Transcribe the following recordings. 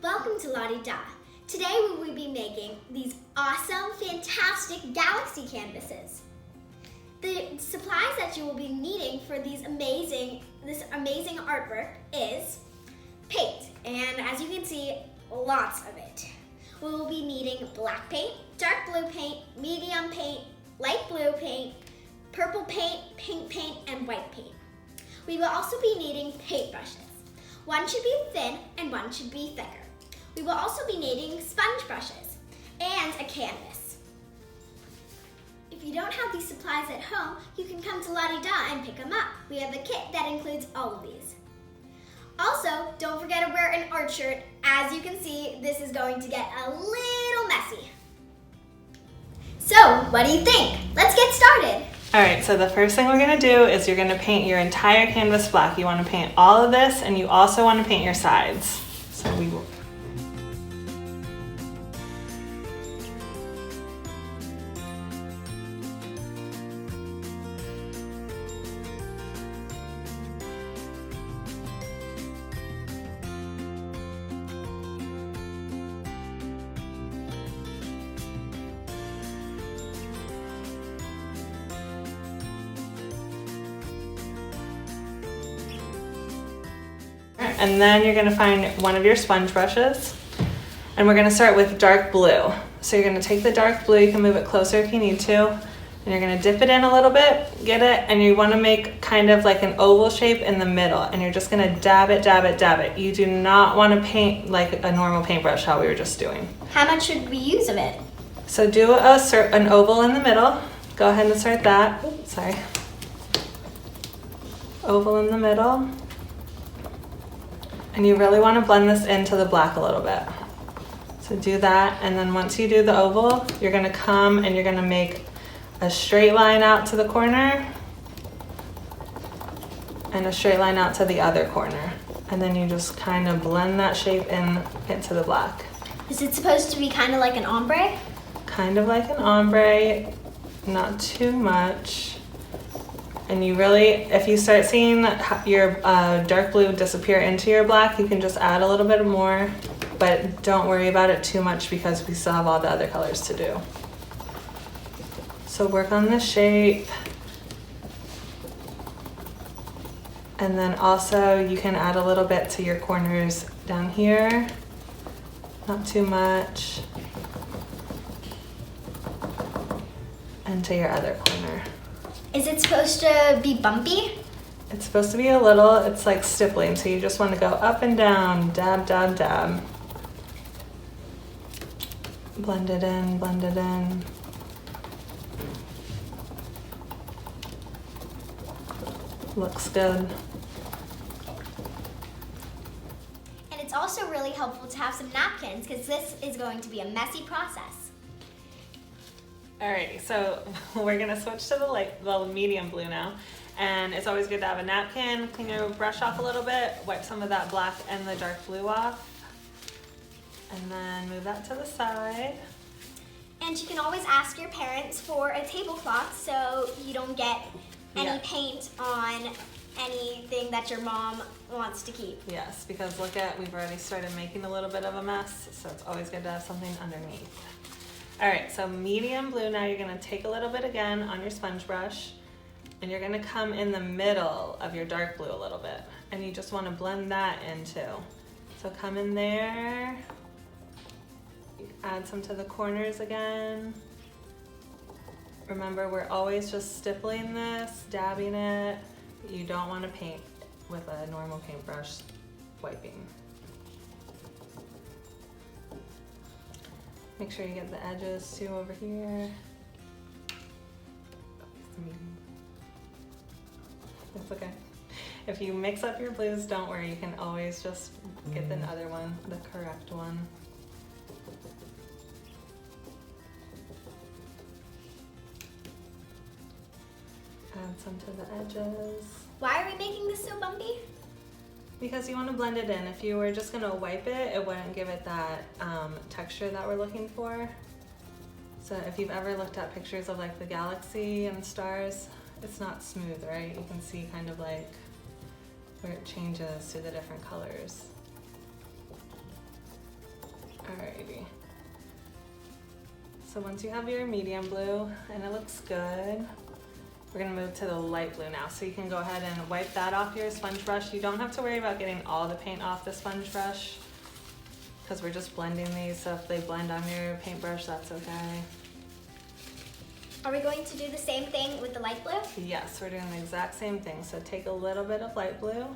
Welcome to La Dee Da. Today we will be making these awesome, fantastic galaxy canvases. The supplies that you will be needing for this amazing artwork is paint, and as you can see, lots of it. We will be needing black paint, dark blue paint, medium paint, light blue paint, purple paint, pink paint, and white paint. We will also be needing paintbrushes. One should be thin and one should be thicker. We will also be needing sponge brushes and a canvas. If you don't have these supplies at home, you can come to La Dee Da and pick them up. We have a kit that includes all of these. Also, don't forget to wear an art shirt. As you can see, this is going to get a little messy. So, what do you think? Let's get started. All right, so the first thing we're gonna do is you're gonna paint your entire canvas black. You wanna paint all of this, and you also wanna paint your sides. So we will. And then you're gonna find one of your sponge brushes, and we're gonna start with dark blue. So you're gonna take the dark blue, you can move it closer if you need to, and you're gonna dip it in a little bit, get it, and you wanna make kind of like an oval shape in the middle, and you're just gonna dab it, dab it, dab it. You do not wanna paint like a normal paintbrush, how we were just doing. How much should we use of it? So do an oval in the middle. Go ahead and start that. Sorry. Oval in the middle. And you really want to blend this into the black a little bit. So do that, and then once you do the oval, you're gonna come and you're gonna make a straight line out to the corner and a straight line out to the other corner. And then you just kind of blend that shape into the black. Is it supposed to be kind of like an ombre? Kind of like an ombre, not too much. And you really, if you start seeing your dark blue disappear into your black, you can just add a little bit more, but don't worry about it too much because we still have all the other colors to do. So work on the shape. And then also you can add a little bit to your corners down here, not too much. And to your other corner. Is it supposed to be bumpy? It's supposed to be a little, it's like stippling, so you just want to go up and down, dab, dab, dab. Blend it in, blend it in. Looks good. And it's also really helpful to have some napkins because this is going to be a messy process. Alrighty, so we're gonna switch to the medium blue now. And it's always good to have a napkin, clean your brush off a little bit, wipe some of that black and the dark blue off. And then move that to the side. And you can always ask your parents for a tablecloth so you don't get any paint on anything that your mom wants to keep. Yes, because we've already started making a little bit of a mess, so it's always good to have something underneath. All right, so medium blue, now you're gonna take a little bit again on your sponge brush, and you're gonna come in the middle of your dark blue a little bit, and you just wanna blend that in too. So come in there, add some to the corners again. Remember, we're always just stippling this, dabbing it. You don't wanna paint with a normal paintbrush wiping. Make sure you get the edges too over here. That's okay. If you mix up your blues, don't worry, you can always just get the other one, the correct one. Add some to the edges. Why are we making this so bumpy? Because you want to blend it in. If you were just going to wipe it, it wouldn't give it that texture that we're looking for. So if you've ever looked at pictures of like the galaxy and stars, it's not smooth, right? You can see kind of like where it changes to the different colors. Alrighty. So once you have your medium blue and it looks good, we're gonna move to the light blue now. So you can go ahead and wipe that off your sponge brush. You don't have to worry about getting all the paint off the sponge brush because we're just blending these, so if they blend on your paintbrush, that's okay. Are we going to do the same thing with the light blue? Yes, we're doing the exact same thing. So take a little bit of light blue,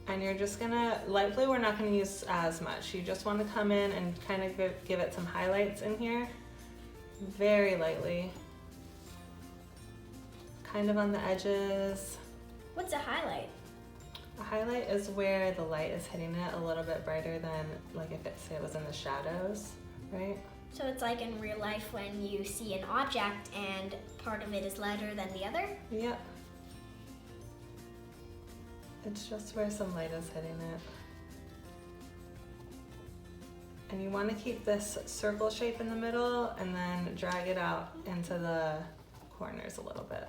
and you're just gonna, light blue we're not gonna use as much. You just wanna come in and kind of give it some highlights in here, very lightly. Kind of on the edges. What's a highlight? A highlight is where the light is hitting it a little bit brighter than like if say it was in the shadows, right? So it's like in real life when you see an object and part of it is lighter than the other? Yep. It's just where some light is hitting it. And you want to keep this circle shape in the middle and then drag it out into the corners a little bit.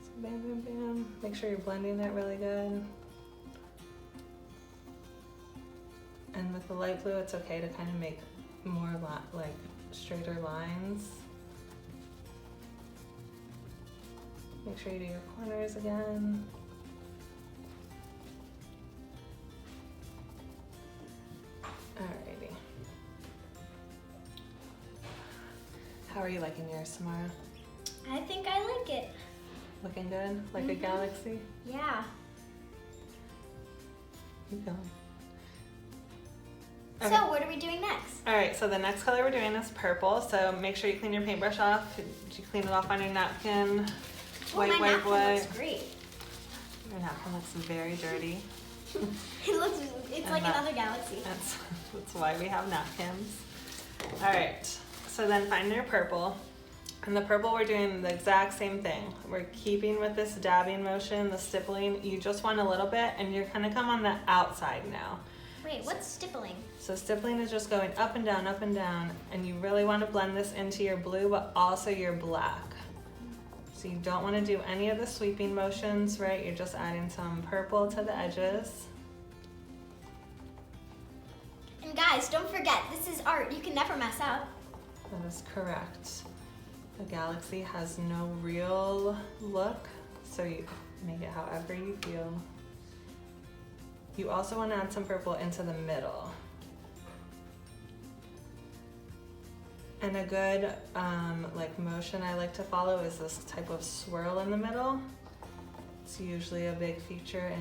So bam, bam, bam. Make sure you're blending it really good. And with the light blue, it's okay to kind of make more like straighter lines. Make sure you do your corners again. Alrighty. How are you liking yours, Samara? I think I like it. Looking good? Like a galaxy? Yeah. Keep going. So Okay. what are we doing next? Alright, so the next color we're doing is purple. So make sure you clean your paintbrush off. Did you clean it off on your napkin? My napkin looks great. Your napkin looks very dirty. It's like another galaxy. That's why we have napkins. Alright, so then find your purple. And the purple, we're doing the exact same thing. We're keeping with this dabbing motion, the stippling. You just want a little bit, and you're gonna come on the outside now. Wait, what's stippling? So stippling is just going up and down, and you really want to blend this into your blue, but also your black. So you don't want to do any of the sweeping motions, right? You're just adding some purple to the edges. And guys, don't forget, this is art. You can never mess up. That is correct. The galaxy has no real look, so you make it however you feel. You also want to add some purple into the middle. And a good like motion I like to follow is this type of swirl in the middle. It's usually a big feature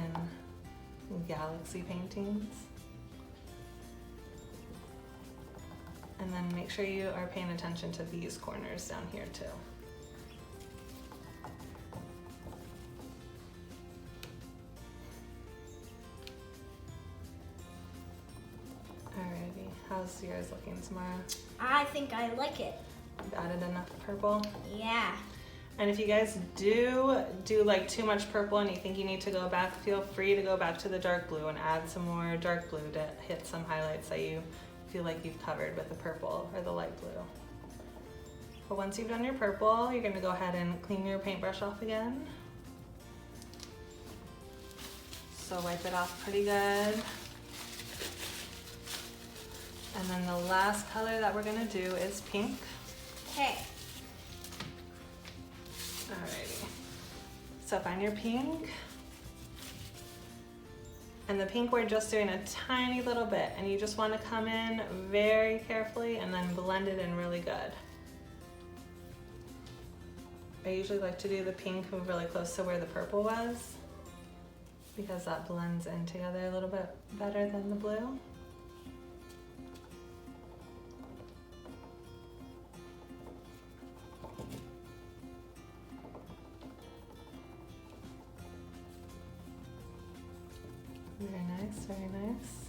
in galaxy paintings. And then make sure you are paying attention to these corners down here too. Alrighty, how's yours looking, Samara? I think I like it. You've added enough purple? Yeah. And if you guys do like too much purple and you think you need to go back, feel free to go back to the dark blue and add some more dark blue to hit some highlights that you feel like you've covered with the purple or the light blue. But once you've done your purple, you're gonna go ahead and clean your paintbrush off again. So wipe it off pretty good. And then the last color that we're gonna do is pink. Okay. Alrighty. So find your pink. And the pink we're just doing a tiny little bit, and you just want to come in very carefully and then blend it in really good. I usually like to do the pink move really close to where the purple was because that blends in together a little bit better than the blue. Very nice, very nice.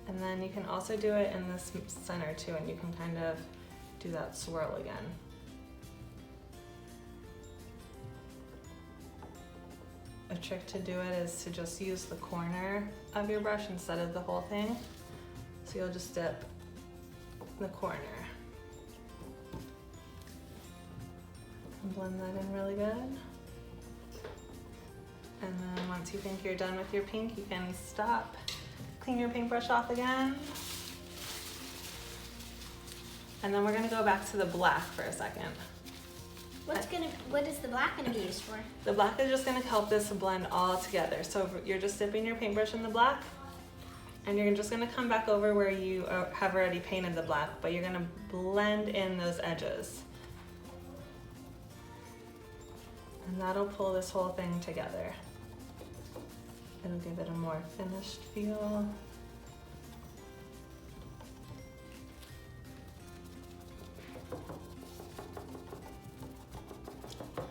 And then you can also do it in this center too, and you can kind of do that swirl again. A trick to do it is to just use the corner of your brush instead of the whole thing. So you'll just dip the corner. And blend that in really good. And then once you think you're done with your pink, you can stop, clean your paintbrush off again, And then we're gonna go back to the black for a second. What is the black gonna be used for? The black is just gonna help this blend all together. So you're just dipping your paintbrush in the black, and you're just gonna come back over where you have already painted the black, but you're gonna blend in those edges. And that'll pull this whole thing together. It'll give it a more finished feel.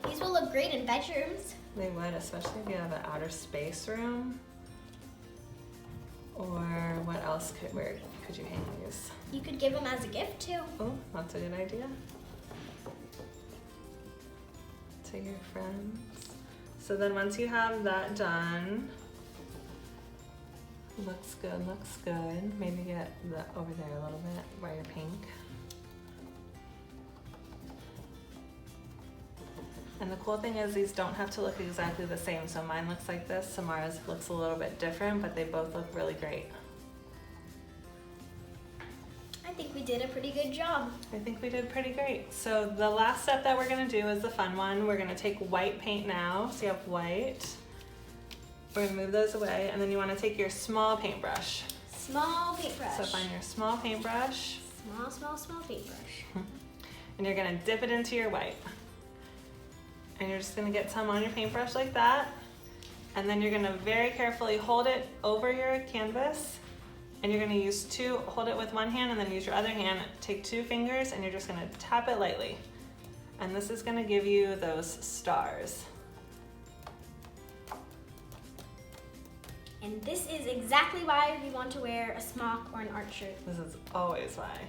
These will look great in bedrooms. They would, especially if you have an outer space room. Or what else where could you hang these? You could give them as a gift too. Oh, that's a good idea. To your friends. So then once you have that done, looks good, looks good. Maybe get over there a little bit where you're pink. And the cool thing is these don't have to look exactly the same. So mine looks like this, Samara's looks a little bit different, but they both look really great. I think we did a pretty good job. I think we did pretty great. So the last step that we're gonna do is the fun one. We're gonna take white paint now. So you have white. We're gonna move those away, and then you wanna take your small paintbrush. Small paintbrush. So find your small paintbrush. Small paintbrush. And you're gonna dip it into your white. And you're just gonna get some on your paintbrush like that. And then you're gonna very carefully hold it over your canvas. And you're gonna hold it with one hand and then use your other hand, take 2 fingers, and you're just gonna tap it lightly. And this is gonna give you those stars. And this is exactly why we want to wear a smock or an art shirt. This is always why.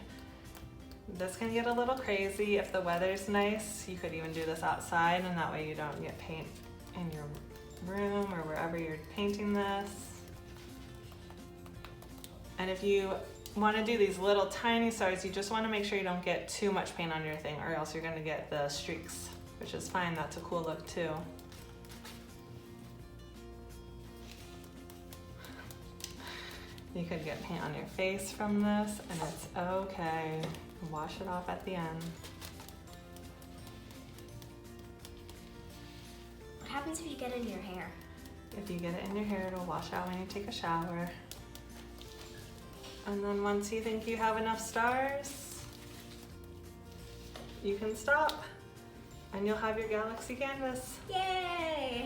This can get a little crazy. If the weather's nice, you could even do this outside, and that way you don't get paint in your room or wherever you're painting this. And if you want to do these little tiny stars, you just want to make sure you don't get too much paint on your thing, or else you're going to get the streaks, which is fine. That's a cool look too. You could get paint on your face from this, and it's okay. Wash it off at the end. What happens if you get it in your hair? If you get it in your hair, it'll wash out when you take a shower. And then once you think you have enough stars, you can stop, and you'll have your galaxy canvas. Yay!